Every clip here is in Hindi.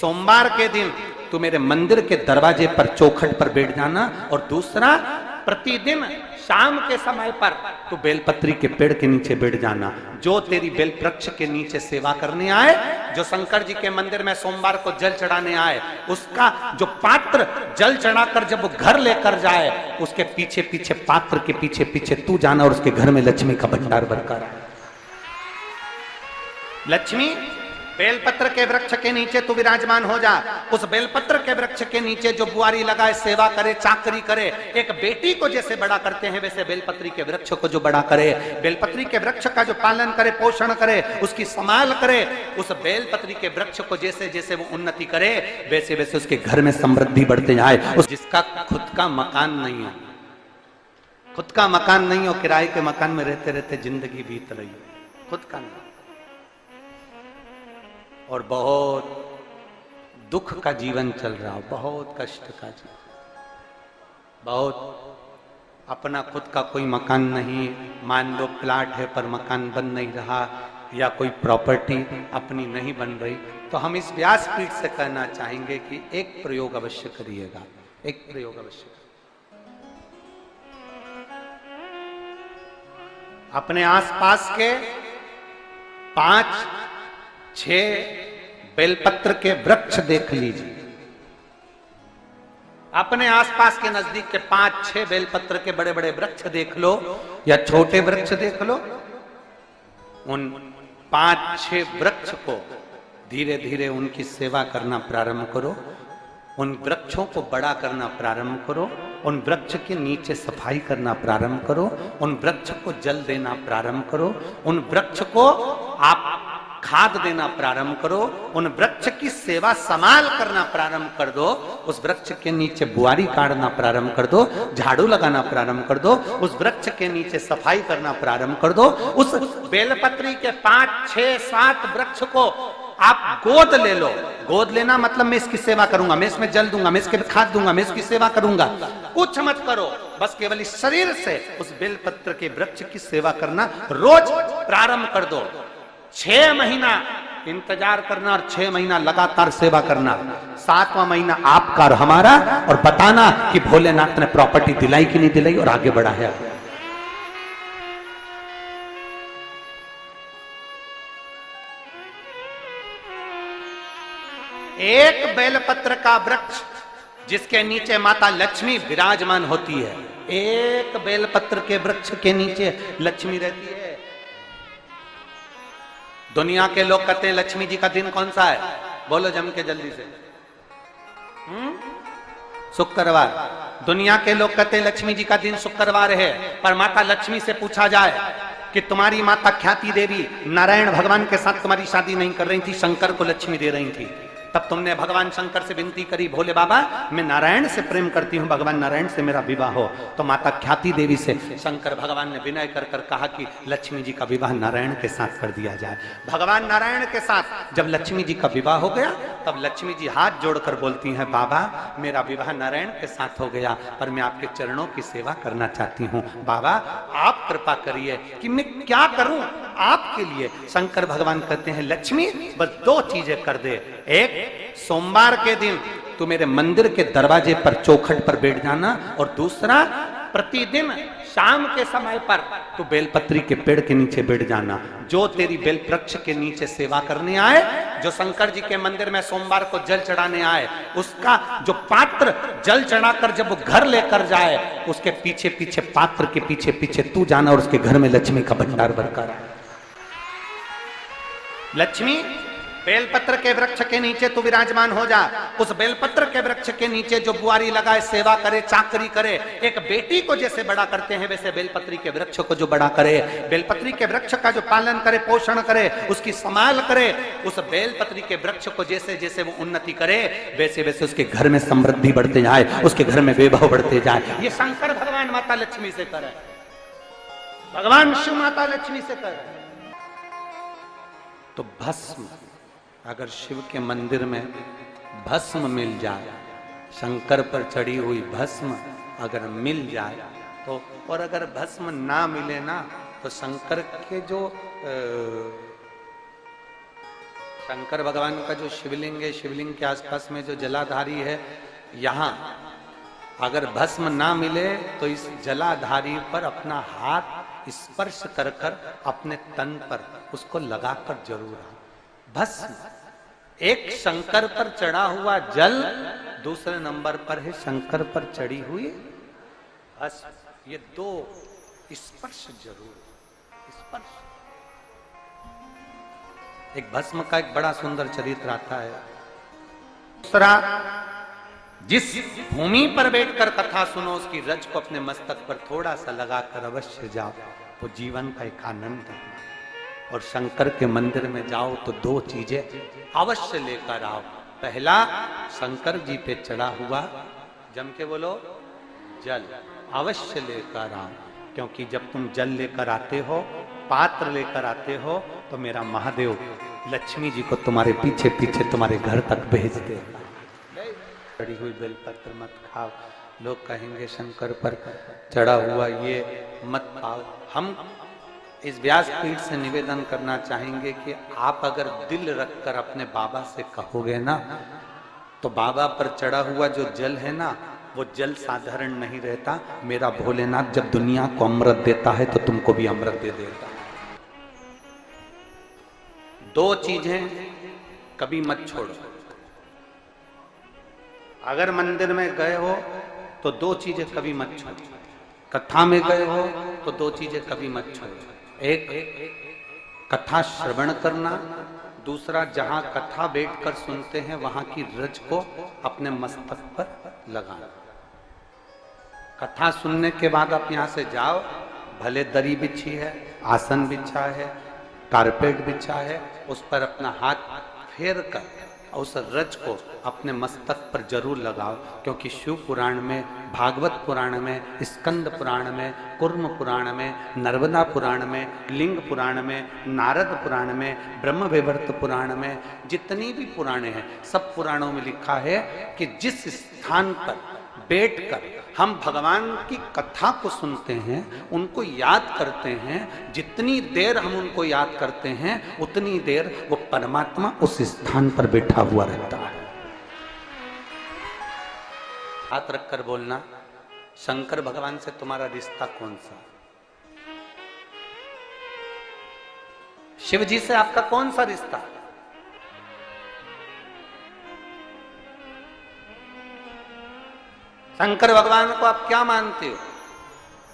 सोमवार के दिन तू मेरे मंदिर के दरवाजे पर चौखट पर बैठ जाना, और दूसरा प्रतिदिन शाम के समय पर तू बेलपत्री के पेड़ के नीचे बैठ जाना। जो तेरी बेल वृक्ष के नीचे सेवा करने आए, जो शंकर जी के मंदिर में सोमवार को जल चढ़ाने आए, उसका जो पात्र जल चढ़ाकर जब वो घर लेकर जाए, उसके पीछे पीछे पात्र के पीछे पीछे तू जाना, और उसके घर में लक्ष्मी का भंडार भरकर आए। लक्ष्मी बेलपत्र के वृक्ष के नीचे तू विराजमान हो जा। उस बेलपत्र के वृक्ष के नीचे जो बुआरी लगाए, सेवा करे, चाकरी करे, एक बेटी को जैसे बड़ा करते हैं वैसे बेलपत्री के वृक्ष को जो बड़ा करे, बेलपत्री के वृक्ष का जो पालन करे, पोषण करे, उसकी संभाल करे, उस बेलपत्री के वृक्ष को जैसे जैसे वो उन्नति करे, वैसे वैसे उसके घर में समृद्धि बढ़ते जाए। उस जिसका खुद का मकान नहीं हो, खुद का मकान नहीं हो, किराए के मकान में रहते रहते जिंदगी बीत रही हो, खुद का नहीं, और बहुत दुख का जीवन चल रहा हो, बहुत कष्ट का जीवन, बहुत अपना खुद का कोई मकान नहीं, मान लो प्लाट है पर मकान बन नहीं रहा, या कोई प्रॉपर्टी अपनी नहीं बन रही, तो हम इस व्यासपीठ से कहना चाहेंगे कि एक प्रयोग अवश्य करिएगा, एक प्रयोग अवश्य। अपने आसपास के 5-6 बेलपत्र के वृक्ष देख लीजिए, अपने आसपास के नजदीक के 5-6 बेलपत्र के बड़े बड़े वृक्ष देख लो, या छोटे वृक्ष देख लो। उन 5-6 वृक्ष को धीरे धीरे उनकी सेवा करना प्रारंभ करो, उन वृक्षों को बड़ा करना प्रारंभ करो, उन वृक्ष के नीचे सफाई करना प्रारंभ करो, उन वृक्ष को जल देना प्रारंभ करो, उन वृक्ष को आप खाद देना प्रारंभ करो, उन वृक्ष की सेवा संभाल करना प्रारंभ कर दो, उस वृक्ष के नीचे बुआरी काटना प्रारंभ कर दो, झाड़ू लगाना प्रारंभ कर दो, उस वृक्ष के नीचे सफाई करना प्रारंभ कर दो। उस बेलपत्री के 5-6-7 वृक्ष को आप गोद ले लो। गोद लेना मतलब मैं इसकी सेवा करूंगा, मैं इसमें जल दूंगा, मैं इसके खाद दूंगा, मैं इसकी सेवा करूंगा, कुछ मत करो, बस केवल इस शरीर से उस बेलपत्र के वृक्ष की सेवा करना रोज प्रारंभ कर दो। 6 महीना इंतजार करना और 6 महीना लगातार सेवा करना, 7वां महीना आपका और हमारा, और बताना कि भोलेनाथ ने प्रॉपर्टी दिलाई कि नहीं दिलाई और आगे बढ़ा है। एक बेलपत्र का वृक्ष जिसके नीचे माता लक्ष्मी विराजमान होती है, एक बेलपत्र के वृक्ष के नीचे लक्ष्मी रहती है। दुनिया के लोग कहते हैं लक्ष्मी जी का दिन कौन सा है, बोलो जम के जल्दी से। शुक्रवार। दुनिया के लोग कहते हैं लक्ष्मी जी का दिन शुक्रवार है, पर माता लक्ष्मी से पूछा जाए कि तुम्हारी माता ख्याति देवी नारायण भगवान के साथ तुम्हारी शादी नहीं कर रही थी, शंकर को लक्ष्मी दे रही थी, तब तुमने भगवान शंकर से विनती करी, भोले बाबा मैं नारायण से प्रेम करती हूँ, भगवान नारायण से मेरा विवाह हो। तो माता ख्याति देवी से शंकर भगवान ने विनय कर कर कहा कि लक्ष्मी जी का विवाह नारायण के साथ कर दिया जाए। भगवान नारायण के साथ जब लक्ष्मी जी का विवाह हो गया, तब लक्ष्मी जी हाथ जोड़कर बोलती हैं, बाबा मेरा विवाह नारायण के साथ हो गया, पर मैं आपके चरणों की सेवा करना चाहती हूँ, बाबा आप कृपा करिए कि मैं क्या करूं आपके लिए। शंकर भगवान कहते हैं, लक्ष्मी बस 2 चीजें कर दे, एक सोमवार के दिन तू मेरे मंदिर के दरवाजे पर चौखट पर बैठ जाना, और दूसरा प्रतिदिन शाम के समय पर तू बेलपत्री के पेड़ के नीचे बैठ जाना। जो तेरी बेल वृक्ष के नीचे सेवा करने आए, जो शंकर जी के मंदिर में सोमवार को जल चढ़ाने आए, उसका जो पात्र जल चढ़ाकर जब वो घर लेकर जाए, उसके पीछे पीछे पात्र के पीछे पीछे तू जाना, और उसके घर में लक्ष्मी का भंडार भरकर आए। लक्ष्मी बेलपत्र के वृक्ष के नीचे तू विराजमान हो जा। उस बेलपत्र के वृक्ष के नीचे जो बुआरी लगाए, सेवा करे, चाकरी करे, एक बेटी को जैसे बड़ा करते हैं वैसे बेलपत्री के वृक्ष को जो बड़ा करे, बेलपत्री के वृक्ष का जो पालन करे, पोषण करे, उसकी संभाल करे, उस बेलपत्री के वृक्ष को जैसे जैसे वो उन्नति करे, वैसे वैसे उसके घर में समृद्धि बढ़ते जाए, उसके घर में वैभव बढ़ते जाए। ये शंकर भगवान माता लक्ष्मी से करे, भगवान शिव माता लक्ष्मी से करे। तो भस्म, अगर शिव के मंदिर में भस्म मिल जाए, शंकर पर चढ़ी हुई भस्म अगर मिल जाए तो, और अगर भस्म ना मिले ना, तो शंकर के जो शंकर भगवान का जो शिवलिंग है, शिवलिंग के आसपास में जो जलाधारी है, यहाँ अगर भस्म ना मिले तो इस जलाधारी पर अपना हाथ स्पर्श कर कर अपने तन पर उसको लगाकर जरूर आओ। भस्म एक शंकर पर चढ़ा हुआ जल, दूसरे नंबर पर है शंकर पर चढ़ी हुई भस्म। ये दो स्पर्श जरूर, स्पर्श। एक भस्म का एक बड़ा सुंदर चरित्र आता है। दूसरा, जिस भूमि पर बैठकर कथा सुनो उसकी रज को अपने मस्तक पर थोड़ा सा लगाकर अवश्य जाओ, वो जीवन का एक आनंद है। और शंकर के मंदिर में जाओ तो दो चीजें अवश्य लेकर आओ। पहला, शंकर जी पे चढ़ा हुआ, जम के बोलो, जल अवश्य लेकर आओ। क्योंकि जब तुम जल लेकर आते हो, पात्र लेकर आते हो, तो मेरा महादेव लक्ष्मी जी को तुम्हारे पीछे पीछे तुम्हारे घर तक भेज देगा। चढ़ी हुई बेलपत्र मत खाओ, लोग कहेंगे शंकर पर चढ़ा हुआ ये मत खाओ। हम इस व्यासपीठ से निवेदन करना चाहेंगे कि आप अगर दिल रखकर अपने बाबा से कहोगे ना, तो बाबा पर चढ़ा हुआ जो जल है ना, वो जल साधारण नहीं रहता। मेरा भोलेनाथ जब दुनिया को अमृत देता है तो तुमको भी अमृत दे देता है। दो चीजें कभी मत छोड़ो। अगर मंदिर में गए हो तो दो चीजें कभी मत छोड़ो। कथा में गए हो तो दो चीजें कभी मत छोड़ो। एक, कथा श्रवण करना। दूसरा, जहां कथा बैठकर सुनते हैं वहां की रज को अपने मस्तक पर लगाना। कथा सुनने के बाद आप यहां से जाओ, भले दरी बिछी है, आसन बिछा है, कारपेट बिछा है, उस पर अपना हाथ फेर कर उस रज को अपने मस्तक पर जरूर लगाओ। क्योंकि शिव पुराण में, भागवत पुराण में, स्कंद पुराण में, कुर्म पुराण में, नर्मदा पुराण में, लिंग पुराण में, नारद पुराण में, ब्रह्म वैवर्त पुराण में, जितनी भी पुराणे हैं, सब पुराणों में लिखा है कि जिस स्थान पर बैठकर हम भगवान की कथा को सुनते हैं, उनको याद करते हैं, जितनी देर हम उनको याद करते हैं उतनी देर वो परमात्मा उस स्थान पर बैठा हुआ रहता है। हाथ रखकर बोलना, शंकर भगवान से तुम्हारा रिश्ता कौन सा? शिव जी से आपका कौन सा रिश्ता? शंकर भगवान को आप क्या मानते हो?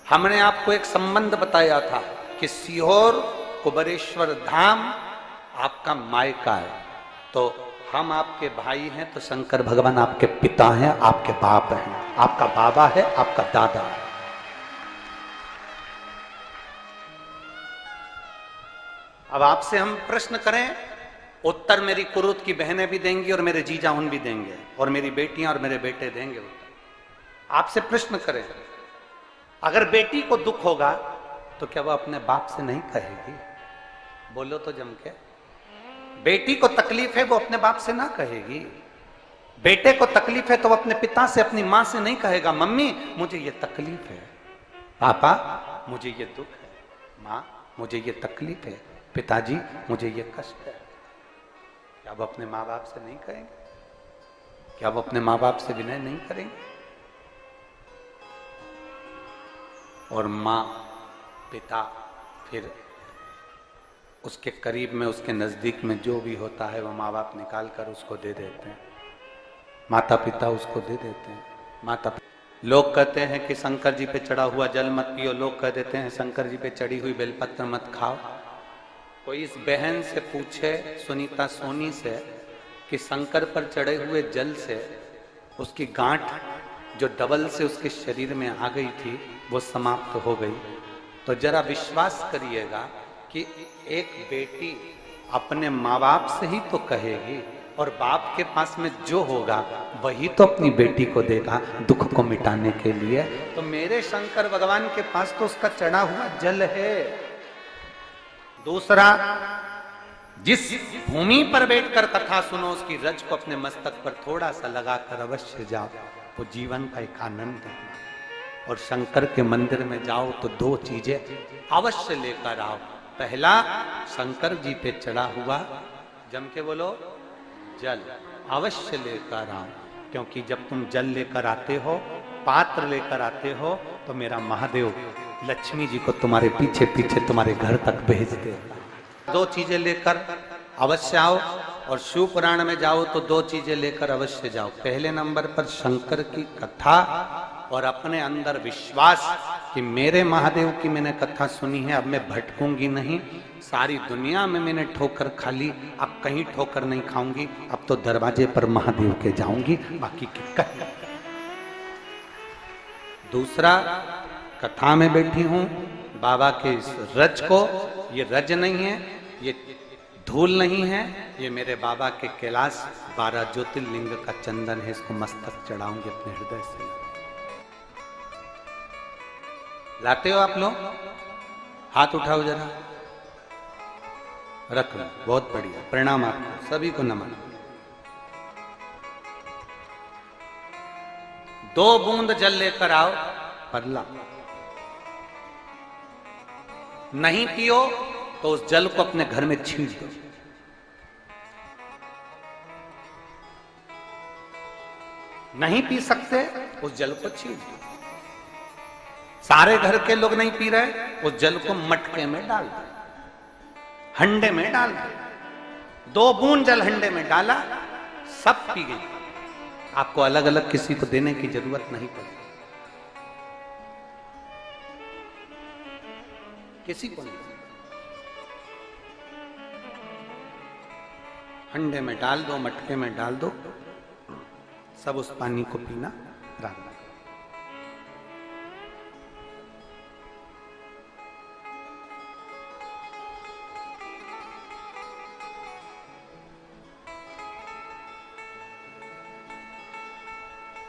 हमने आपको एक संबंध बताया था कि सीहोर कुबेरेश्वर धाम आपका मायका है, तो हम आपके भाई हैं, तो शंकर भगवान आपके पिता हैं, आपके बाप हैं, आपका बाबा है, आपका दादा है। अब आपसे हम प्रश्न करें, उत्तर मेरी कुरुत की बहनें भी देंगी और मेरे जीजा उन भी देंगे और मेरी बेटियां और मेरे बेटे देंगे। आपसे प्रश्न करें, अगर बेटी को दुख होगा तो क्या वो अपने बाप से नहीं कहेगी? बोलो तो जम के। बेटी को तकलीफ है वो अपने बाप से ना कहेगी। बेटे को तकलीफ है तो वो अपने पिता से, अपनी मां से नहीं कहेगा, मम्मी मुझे ये तकलीफ है, पापा मुझे ये दुख है, मां मुझे ये तकलीफ है, पिताजी मुझे ये कष्ट है। क्या वो अपने माँ बाप से नहीं कहेंगे? क्या वो अपने माँ बाप से विनय नहीं करेंगे? और माँ, पिता, फिर उसके करीब में, उसके नजदीक में जो भी होता है वो माँ बाप निकाल कर उसको दे देते हैं, माता पिता उसको दे देते हैं। माता लोग कहते हैं कि शंकर जी पे चढ़ा हुआ जल मत पियो, लोग कह देते हैं शंकर जी पे चढ़ी हुई बेलपत्र मत खाओ। कोई इस बहन से पूछे, सुनीता सोनी से, कि शंकर पर चढ़े हुए जल से उसकी गांठ जो डबल से उसके शरीर में आ गई थी वो समाप्त हो गई, तो जरा विश्वास करिएगा कि एक बेटी अपने माँ बाप से ही तो कहेगी, और बाप के पास में जो होगा वही तो अपनी बेटी को देगा दुख को मिटाने के लिए। तो मेरे शंकर भगवान के पास तो उसका चढ़ा हुआ जल है। दूसरा, जिस भूमि पर बैठकर कथा सुनो उसकी रज को अपने मस्तक पर थोड़ा सा लगाकर अवश्य जाओ, वो जीवन का एक आनंद है। और शंकर के मंदिर में जाओ तो दो चीजें अवश्य लेकर आओ। पहला, शंकर जी पे चढ़ा हुआ जम के बोलो, जल अवश्य लेकर आओ, क्योंकि जब तुम जल लेकर आते हो, पात्र लेकर आते हो, तो मेरा महादेव लक्ष्मी जी को तुम्हारे पीछे पीछे तुम्हारे घर तक भेज देगा। दो चीजें लेकर अवश्य आओ, और शिव पुराण में जाओ तो दो चीजें लेकर अवश्य जाओ। पहले नंबर पर शंकर की कथा और अपने अंदर विश्वास कि मेरे महादेव की मैंने कथा सुनी है, अब मैं भटकूंगी नहीं। सारी दुनिया में मैंने ठोकर खा ली, अब कहीं ठोकर नहीं खाऊंगी, अब तो दरवाजे पर महादेव के जाऊंगी, बाकी की कहीं। दूसरा, कथा में बैठी हूं बाबा के इस रज को, ये रज नहीं है, ये धूल नहीं है, ये मेरे बाबा के कैलाश 12 ज्योतिर्लिंग का चंदन है, इसको मस्तक चढ़ाऊंगी अपने हृदय से। लाते हो आप लोग? हाथ उठाओ जरा, रख लो, बहुत बढ़िया, प्रणाम आपको सभी को नमन। 2 बूंद जल लेकर आओ, परला नहीं पियो तो उस जल को अपने घर में छींट दो। नहीं पी सकते, उस जल को छींट दो। सारे घर के लोग नहीं पी रहे, उस जल को मटके में डाल दो, हंडे में डाल दो। 2 बूंद जल हंडे में डाला, सब पी गई। आपको अलग अलग किसी को देने की जरूरत नहीं पड़ी, किसी को नहीं। हंडे में डाल दो, मटके में डाल दो, सब उस पानी को पीना रात।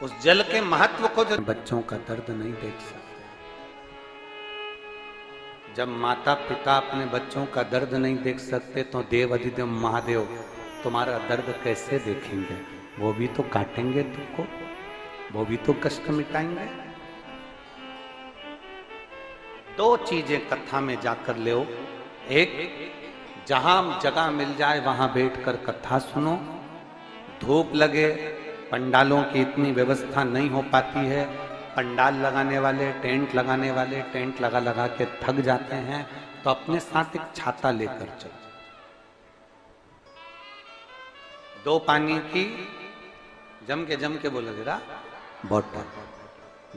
उस जल के महत्व को जो बच्चों का दर्द नहीं देख सकते, जब माता पिता अपने बच्चों का दर्द नहीं देख सकते, तो देव अधिदेव महादेव तुम्हारा दर्द कैसे देखेंगे? वो भी तो काटेंगे तुमको, वो भी तो कष्ट मिटाएंगे। 2 चीजें कथा में जाकर ले। एक, जहां जगह मिल जाए वहां बैठकर कथा सुनो। धूप लगे, पंडालों की इतनी व्यवस्था नहीं हो पाती है, पंडाल लगाने वाले, टेंट लगाने वाले टेंट लगा लगा के थक जाते हैं, तो अपने साथ एक छाता लेकर चलो। 2 पानी की जम के बोलो जरा, बोतल,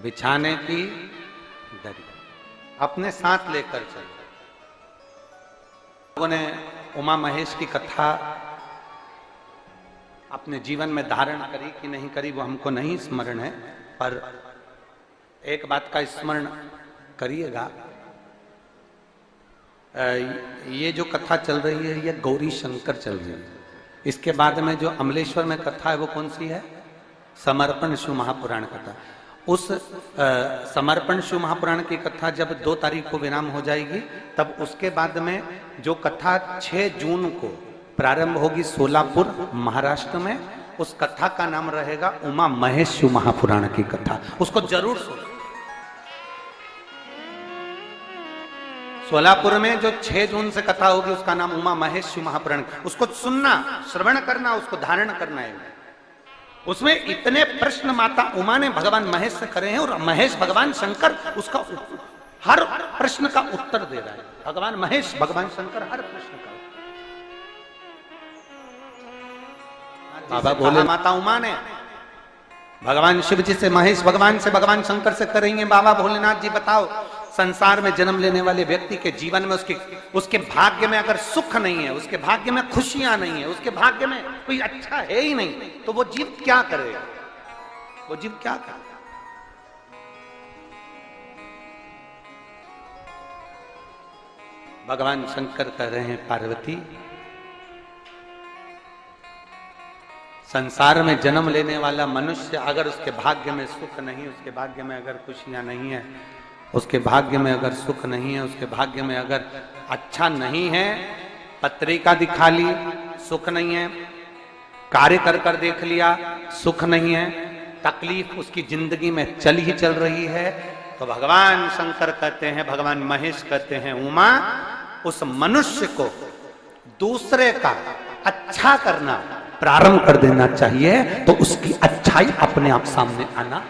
बिछाने की दरी अपने साथ लेकर चलो। लोगों ने उमा महेश की कथा अपने जीवन में धारण करी कि नहीं करी वो हमको नहीं स्मरण है, पर एक बात का स्मरण करिएगा, ये जो कथा चल रही है ये गौरी शंकर चल रही है। इसके बाद में जो अमलेश्वर में कथा है वो कौन सी है? समर्पण शिव महापुराण कथा। उस समर्पण शिव महापुराण की कथा जब 2 तारीख को विराम हो जाएगी, तब उसके बाद में जो कथा 6 जून को प्रारंभ होगी सोलापुर महाराष्ट्र में, उस कथा का नाम रहेगा उमा महेश शिव महापुराण की कथा। उसको जरूर सुनो। सोलापुर में जो 6 जून से कथा होगी उसका नाम उमा महेश शिव महापुराण। उसको सुनना, श्रवण करना, उसको धारण करना है। उसमें इतने प्रश्न माता उमा ने भगवान महेश से करे हैं, और महेश भगवान शंकर उसका हर प्रश्न का उत्तर दे रहा है। भगवान महेश भगवान शंकर हर प्रश्न का। बाबा बोले माता उमा ने भगवान शिव जी से, महेश भगवान से, भगवान शंकर से करेंगे, बाबा भोलेनाथ जी बताओ, संसार में जन्म लेने वाले व्यक्ति के जीवन में उसके भाग्य में अगर सुख नहीं है, उसके भाग्य में खुशियां नहीं है, उसके भाग्य में कोई अच्छा है ही नहीं, तो वो जीव क्या करेगा? वो जीव क्या करेगा? भगवान शंकर कह रहे हैं, पार्वती, संसार में जन्म लेने वाला मनुष्य अगर उसके भाग्य में सुख नहीं, उसके भाग्य में अगर खुशियां नहीं है, उसके भाग्य में अगर सुख नहीं है, उसके भाग्य में अगर अच्छा नहीं है, पत्रिका दिखा ली सुख नहीं है, कार्य कर कर देख लिया सुख नहीं है, तकलीफ उसकी जिंदगी में चल ही चल रही है, तो भगवान शंकर कहते हैं, भगवान महेश कहते हैं, उमा, उस मनुष्य को दूसरे का अच्छा करना प्रारंभ कर देना चाहिए, तो उसकी अच्छाई अपने आप सामने आना